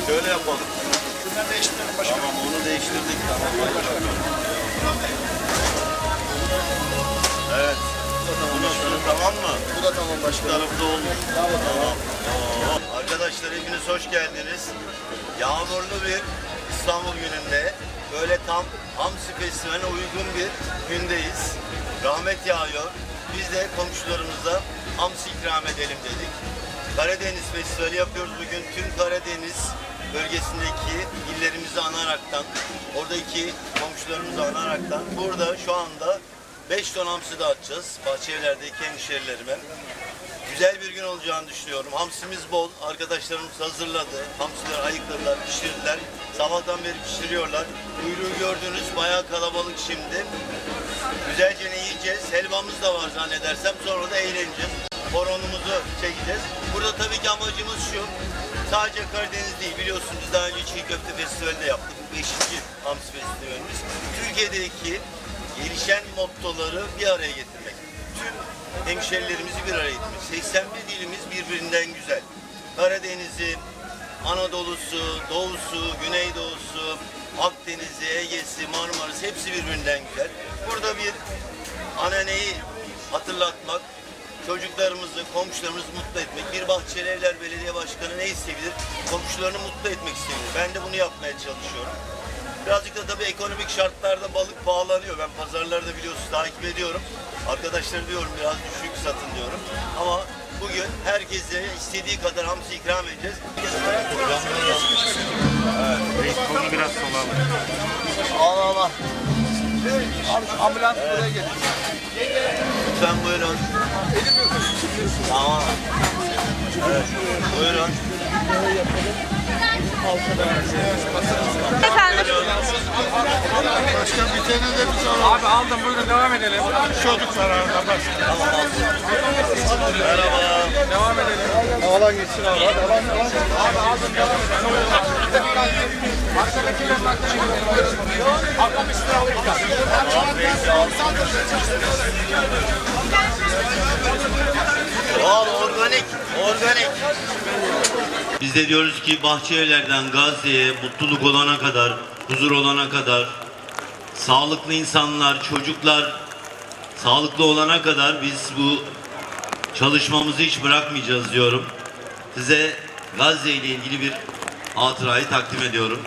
Şöyle yapalım. Şunları değiştirelim başkanım. Tamam, onu değiştirdik. Tamam. Evet. Bu nasıl? Tamam mı? Bu da tamam Bu başkanım. tarafta olmuş. Tamam. Oo. Arkadaşlar hepiniz hoş geldiniz. Yağmurlu bir İstanbul gününde böyle tam Hamsi Festivali'ne uygun bir gündeyiz. Rahmet yağıyor. Biz de komşularımıza hamsi ikram edelim dedik. Karadeniz Festivali yapıyoruz bugün. Tüm Karadeniz bölgesindeki illerimizi anaraktan, oradaki komşularımızı anaraktan burada şu anda 5 ton hamsi dağıtacağız. Bahçelievler'deki hemşerilerime. Güzel bir gün olacağını düşünüyorum. Hamsimiz bol. Arkadaşlarımız hazırladı. Hamsileri ayıkladılar, pişirdiler. Sabahtan beri pişiriyorlar. Kuyruğu gördünüz. Bayağı kalabalık şimdi. Güzelce ne yiyeceğiz? Helvamız da var zannedersem. Sonra da eğleneceğiz. Horonumuzu çekeceğiz. Burada tabii ki amacımız şu. Sadece Karadeniz değil. Biliyorsunuz biz daha önce Çiğ Köfte Festivali de yaptık. 5. Hamsi Festivalimiz. Türkiye'deki gelişen mottoları bir araya getirmek. Tüm hemşerilerimizi bir araya getirmek. 81 dilimiz birbirinden güzel. Karadeniz'i, Anadolu'su, Doğu'su, Güneydoğu'su, Akdeniz'i, Ege'si, Marmara'sı hepsi birbirinden güzel. Burada bir ananeyi hatırlatmak, çocuklarımızı, komşularımızı mutlu etmek. Bir Bahçelievler Belediye Başkanı ne isteyebilir? Komşularını mutlu etmek isteyebilir. Ben de bunu yapmaya çalışıyorum. Birazcık da tabii ekonomik şartlarda balık pahalanıyor. Ben pazarları biliyorsunuz takip ediyorum. Arkadaşlar diyorum biraz düşük satın diyorum. Ama bugün herkese istediği kadar hamsi ikram edeceğiz. Reis kolunu biraz sola alın. Allah Allah. Abi şu ambulans buraya getir. Lütfen buyurun. Tamam. Evet. Buyurun. Efendim? Başkan bir tane de biz alalım. Abi aldım, buyurun devam edelim. Çocuklar arada bas. Merhaba. Devam edelim. Havalan geçsin abi. Abi aldım, devam edelim. Arkadakilerin hakkını gidelim. Ablam üstüne alayım. Doğal, organik, organik. Biz de diyoruz ki Bahçelievler'den Gazze'ye mutluluk olana kadar, huzur olana kadar, sağlıklı insanlar, çocuklar sağlıklı olana kadar biz bu çalışmamızı hiç bırakmayacağız diyorum. Size Gazze ile ilgili bir hatırayı takdim ediyorum.